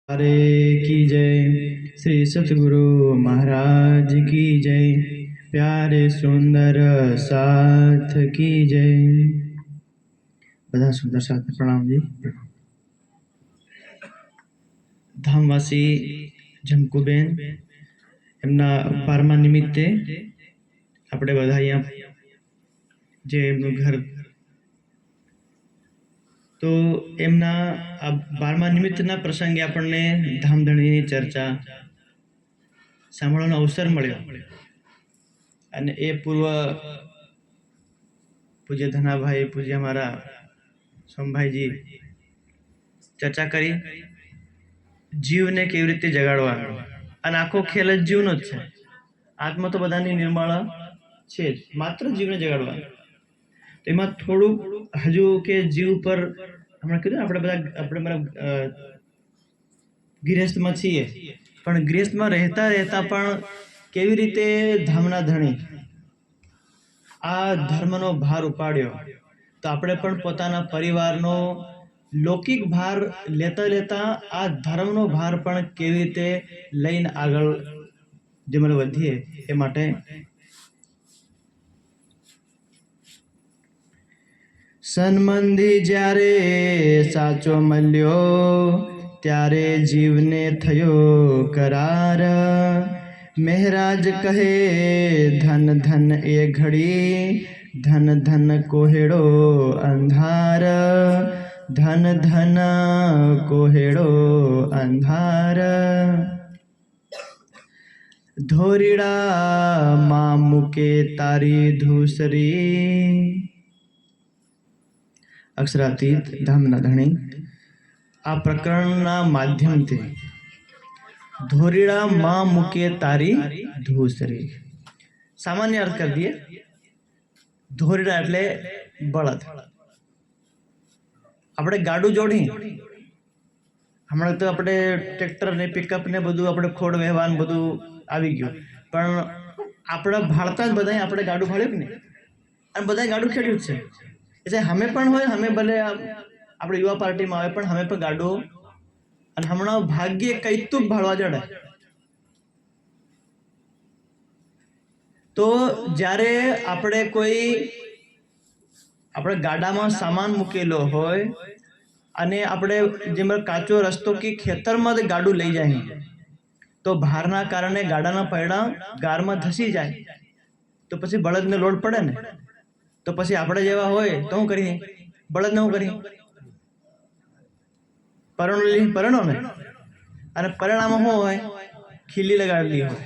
हरे की जय। श्री सतगुरु महाराज की जय। प्यारे सुंदर साथ की जय। બધા સુંદર સાથ પ્રણામજી। ધામવાસી જમકુબેન એમના 12મા નિમિત્તે આપણે બધા અહીંયા જે એમનું ઘર તો એમના આ 12મા નિમિત્તના પ્રસંગે આપણને ધામધણીની ચર્ચા સાંભળવાનો અવસર મળ્યો અને એ પૂર્વ પૂજ્ય ધનાભાઈ પૂજ્ય અમારા સોમભાઈજી ચર્ચા કરી જીવને કેવી રીતે જગાડવાનો અને આખો ખેલ જ જીવનો જ છે। આત્મા તો બધાની નિર્મળ છે જ, માત્ર જીવને જગાડવાનો। તો એમાં થોડું હજુ કે જીવ પર હમણાં કીધું આપણે બધા ગૃહસ્થમાં છીએ, પણ ગૃહસ્થમાં રહેતા રહેતા પણ કેવી રીતે ધામના ધણી આ ધર્મનો ભાર ઉપાડ્યો, તો આપણે પણ પોતાના પરિવારનો લૌકિક ભાર લેતા લેતા આ ધર્મનો ભાર પણ કેવી રીતે લઈને આગળ જેમાં વધીએ એ માટે સન્મંદી જ્યારે સાચો મળ્યો ત્યારે જીવને થયો કરાર। મહારાજ કહે ધન ધન એ ઘડી, ધન ધન કોહેડો અંધાર, ધન ધન કોહેડો અંધાર। ધોરીડા માં મૂકે તારી ધૂસરી। અક્ષરાતીત ધામના ધણી આ પ્રકરણના માધ્યમથી ધોરીડા માં મૂકે તારી ધૂસરી સામાન્ય અર્થ કરી દઈએ। ધોરીડા એટલે બળદ। આપણે ગાડું જોડી હમણાં તો આપણે ટ્રેક્ટર ને પિકઅપ ને બધું આપણે ખોડ વ્યવહાર બધું આવી ગયું, પણ આપણા ભાળતા જ બધા આપણે ગાડું ભાળ્યું કે નહીં, અને બધા ગાડું ખેડ્યું જ છે। એટલે અમે પણ હોય, અમે ભલે આપણે યુવા પાર્ટીમાં આવે પણ અમે પણ ગાડું, અને હમણાં ભાગ્યે કઈતું ભાળવા જડે। તો જ્યારે આપણે ગાડામાં સામાન મૂકેલો હોય અને આપણે જેમ કાચો રસ્તો કે ખેતરમાં ગાડું લઈ જાય તો ભારના કારણે ગાડાના પૈડા ગારમાં ધસી જાય, તો પછી બળદને લોડ પડે ને। તો પછી આપણે જેવા હોય તો શું કરીએ? બળદને શું કરીએ? પરણો ને, અને પરિણામમાં શું હોય? ખીલી લગાડેલી હોય।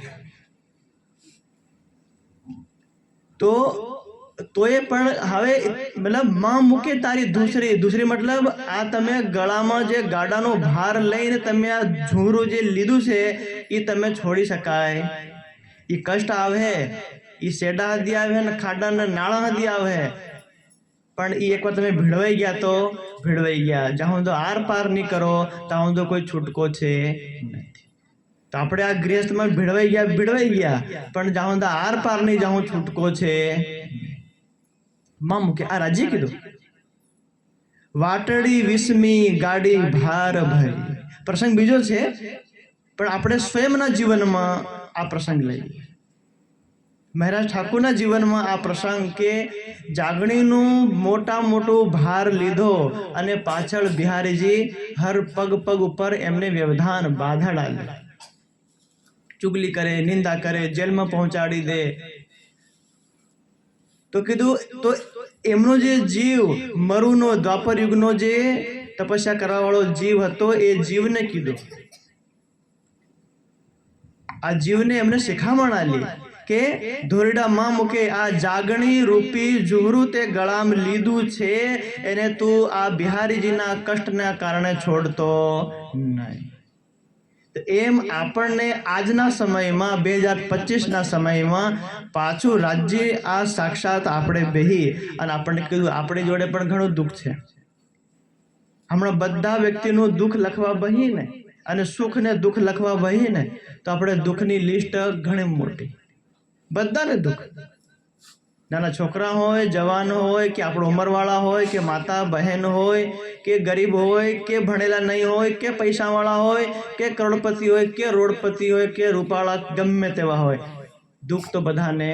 તો એ પણ હવે મતલબ માં મૂકે તારી ધૂસરી, ધૂસરી મતલબ આ તમે ગળામાં જે ગાડાનો ભાર લઈને તમે આ ઝૂરું જે લીધું છે એ તમે છોડી શકાય? એ કષ્ટ આવે, એ શેડા હદી આવે ને ખાડાના નાળા હદી આવે, પણ એ એકવાર તમે ભીડવાઈ ગયા તો ભીડવાઈ ગયા। જ્યાં તો આર પાર નહીં કરો ત્યાં તો કોઈ છૂટકો છે નથી। તો આપણે આ ગૃહસ્થમાં ભીડવાઈ ગયા, પણ જ્યાં તો આર પાર નહીં જ્યાં છૂટકો છે માં મૂકે। આ રાજી કીધું વાટડી વિસ્મી ગાડી ભાર ભરી। પ્રસંગ બીજો છે, પણ આપણે સ્વયંના જીવનમાં આ પ્રસંગ લઈએ। મહારાજ ઠાકુરના જીવનમાં આ પ્રસંગ કે જાગણીનું મોટો ભાર લીધો અને પાછળ બિહારીજી હર પગ પગ ઉપર એમને વ્યવધાન બાધા ડાલે, ચુગલી કરે, નિંદા કરે, જેલમાં પહોંચાડી દે। તો કીધું તો એમનો જે જીવ મરુનો દ્વાપર યુગનો જે તપસ્યા કરવા વાળો જીવ હતો એ જીવને કીધું, આ જીવને એમને શિખામણ આલી કે ધોરીડા માં મૂકે આ જાગણી રૂપી ઝુહરું તે ગળામાં લીધું છે, એને તું આ બિહારીજીના કષ્ટના કારણે છોડતો નહીં। તો એમ આપણને આજના સમયમાં 2025ના સમયમાં પાછું રાજ્ય આ સાક્ષાત આપણે બેહી અને આપણને કીધું આપણી જોડે પણ ઘણું દુઃખ છે। હમણાં બધા વ્યક્તિનું દુઃખ લખવા બહીને અને સુખ ને દુઃખ લખવા બહીને તો આપણે દુઃખની લિસ્ટ ઘણી મોટી, બધાને દુઃખ। નાના છોકરા હોય, જવાન હોય કે આપણો ઉંમરવાળા હોય કે માતા બહેન હોય કે ગરીબ હોય કે ભણેલા નહીં હોય કે પૈસાવાળા હોય કે કરોડપતિ હોય કે રોડપતિ હોય કે રૂપાળા ગમે તેવા હોય, દુઃખ તો બધાને.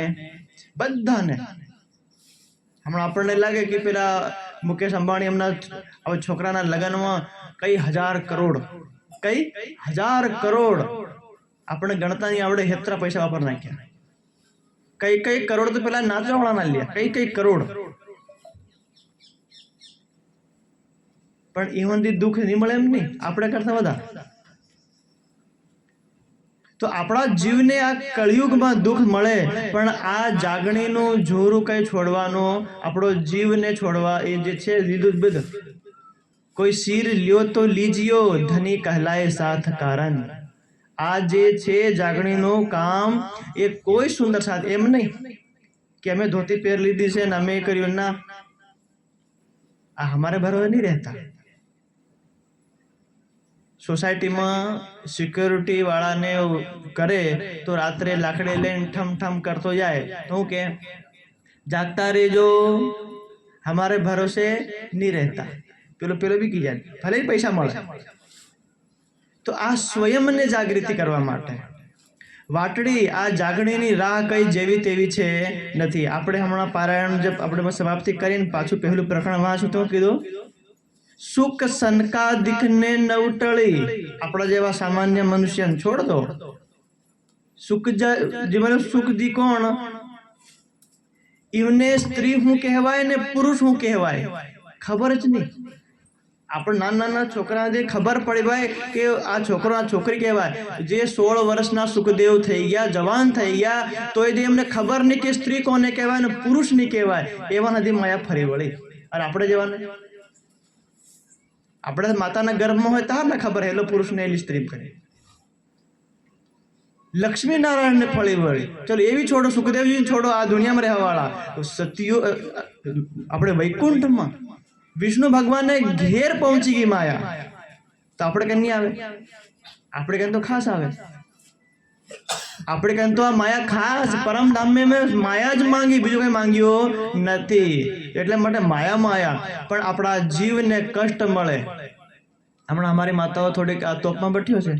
હમણાં આપણને લાગે કે પેલા મુકેશ અંબાણી એમના હવે છોકરાના લગ્નમાં કઈ 1000 કરોડ આપણે ગણતા નહીં આવડે, હેતરા પૈસા વાપર નાખ્યા. કઈ કરોડ તો પેલા નાચવા વાળા ના લ્યા, કઈ કરોડ. પણ એમાંથી દુઃખ નહીં મળે એમ નહીં, આપણે કરતા વધારે. તો આપણા જીવને આ કળિયુગમાં દુઃખ મળે, પણ આ જાગણીનું જોરું કઈ છોડવાનું, આપણો જીવને છોડવા એ જે છે લીધું બધું. કોઈ શીર લ્યો તો લીજ્યો, ધની કહેલાય સાથ કારણ. આ જે છે જાગણીનું કામ એ કોઈ સુંદર સાથ, એમ નહીં કે અમે ધોતી પહેર લીધી છે ને અમે કર્યું, ના, આ हमारे भरोसे नहीं रहता. સોસાયટીમાં સિક્યોરિટી વાળાને કરે તો રાત્રે લાકડે લઈને ઠમ કરતો જાય તો હું કે જાગતા રહેજો, हमारे भरोसे नहीं रहता. પેલો બી કી જાય, ભલે પૈસા મળે. તો આ સ્વયંને જાગૃતિ કરવા માટે વાટડી, આ જાગણીની રાહ કઈ જેવી તેવી છે નથી. આપણે હમણાં પારાયણ જે આપણે સમાપ્તિ કરીને પાછું પહેલું પ્રકરણ વાંચું તો કીધું સુખ સનકા દીખને નવટળી. આપણા જેવા સામાન્ય મનુષ્યને છોડ દો. સુખ જીવન સુખ દી કોણ? ઈવને સ્ત્રી હું કહેવાય ને પુરુષ હું કહેવાય ખબર જ નહીં. આપણે નાના છોકરા જે ખબર પડી ભાઈ કે આ છોકરો આ છોકરી કહેવાય. જે 16 વર્ષના સુખદેવ થઈ ગયા, જવાન થઈ ગયા, તો એ એમને ખબર નહીં કે સ્ત્રી કોને કહેવાય ને પુરુષ નહીં કહેવાય. એવા નથી માયા ફરી વળી. અને આપણે જેવાને, આપણે માતાના ગર્ભમાં હોય તાર ને ખબર હેલો પુરુષ ને એલી સ્ત્રી કરે. લક્ષ્મી નારાયણ ને ફળી વળી. ચલો એવી છોડો, સુખદેવજી છોડો, આ દુનિયામાં રહેવા વાળા સતીઓ આપણે વૈકુંઠમાં વિષ્ણુ ભગવાનને ઘેર પહોંચી ગઈ માયા. તો આપણે કઈ નહીં આવે, આપણે કઈ તો ખાસ આવે. આપણે કઈ તો આ માયા ખાસ પરમ ધામ મેં માયા જ માંગી, બીજું કઈ માંગ્યો નથી. એટલે માટે માયા પણ આપણા જીવને કષ્ટ મળે. હમણાં અમારી માતાઓ થોડીક આ તોપમાં બેઠ્યો છે,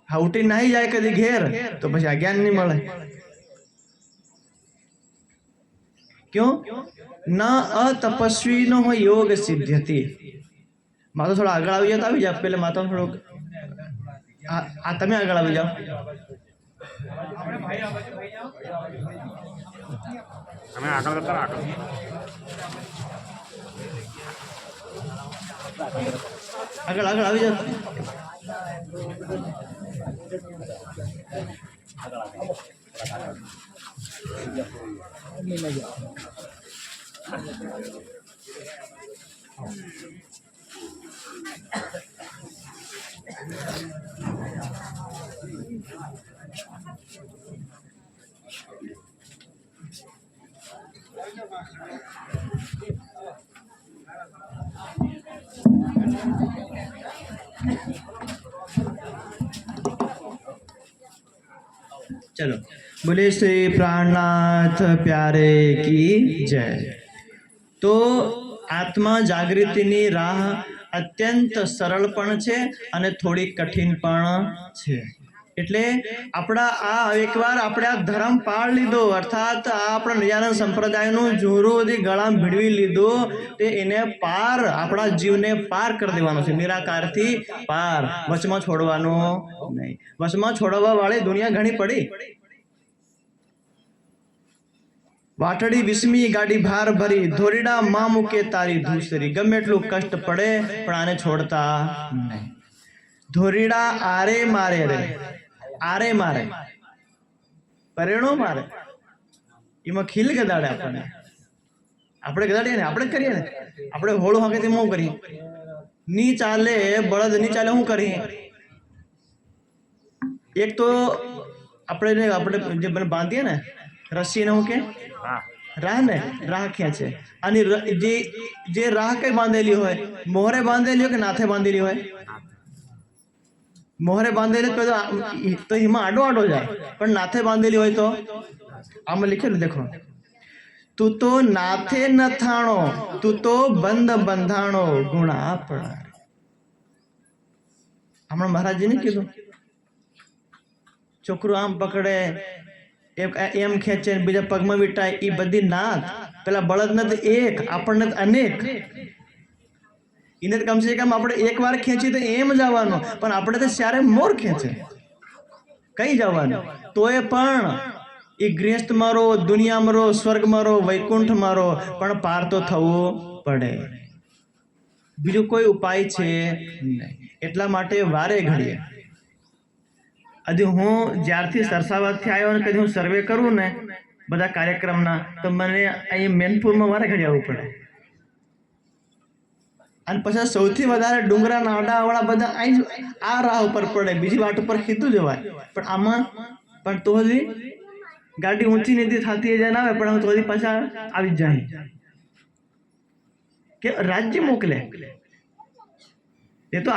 હા ઉઠી નાહી જાય કદી ઘેર તો પછી આ જ્ઞાન નહીં મળે. क्यों न अतपस्वी नो हो योग सिद्ध्यति. माता थोड़ा આગળ આવી જાવ તો આવી જાવ. પેલે માતા થોડુંક આ તમે આગળ આવી જાવ. અમે આગળ જતા આગળ આવી જાવ. चलो बोले श्री प्राणनाथ प्यारे की जय. तो आत्मा जागृतिनी राह અત્યંત સરળ પણ છે અને થોડી કઠિન પણ છે. એટલે આપણા આ એકવાર આપણે આ ધર્મ પાળ લીધો, અર્થાત આ આપણા નિજાનંદ સંપ્રદાયનું જોરું બધી ગળામાં ભીડવી લીધું, તે એને પાર આપણા જીવને પાર કરી દેવાનો છે. નિરાકારથી પાર, વચમાં છોડવાનો નહીં. વચમાં છોડવા વાળી દુનિયા ઘણી પડી. વાટડી વિસ્મી ગાડી ભાર ભરી, ધોરીડા માં મૂકે તારી ધૂસરી. ગમે એટલું કષ્ટ પડે પણ આને છોડતા નહીં. ધોરીડા આરે મારે રે, આરે મારે, પરેણો મારે, એમાં ખીલ ગદાડે આપણને. આપણે ગદાડીએ ને, આપણે કરીએ ને, આપણે હોળું હાકે તેમ હું કરીએ. ની ચાલે બળદ, ની ચાલે હું કરીએ. એક તો આપણે જે બાંધીએ ને રસ્સી ને, હું કે રાહ ને, રાહ ખેંચે. અને જે રાહ કઈ બાંધેલી હોય, મોહરે બાંધેલી હોય કે નાથે બાંધેલી હોય? મોહરે બાંધેલી તો એમાં આડો આડો જાય, પણ નાથે બાંધેલી હોય તો આમાં લખેલું દેખો, તું તો નાથે નથાણો, તું તો બંધ બંધાણો ગુણા પડા. હમણાં મહારાજજીને કીધું, છોકરું આમ પકડે એમ ખેંચે બીજા પગમાં વીટાય, એ બધી નાથ. પેલા બળદ નથી એક, આપણને અનેક. એને કમસે કમ આપણે એક વાર ખેંચી તો એમ જવાનું, પણ આપણે તો ત્યારે મોર ખેંચે કઈ જવાનું. તોય પણ એ ગૃહસ્થ મારો, દુનિયા મારો, સ્વર્ગ મારો, વૈકુંઠ મારો, પણ પાર તો થવું પડે. બીજું કોઈ ઉપાય છે નહીં. એટલા માટે વારે ઘડીએ હજી હું જ્યારથી સરસાવતથી આવ્યો ને કદી હું સર્વે કરું ને બધા કાર્યક્રમના, તો મને અહીં મેનપુરમાં વારે ઘડી આવવું પડે. અને પછી સૌથી વધારે ડુંગરાના આડાવાળા બધા અહીં આ રાહ ઉપર પડે, બીજી વાટ ઉપર સીધું જવાય. પણ આમાં પણ તો હજી ગાડી ઊંચી નીતિ થતી જાય ના આવે, પણ હું તો હજી પાછા આવી જ જાય કે રાજ્ય મોકલે. એ તો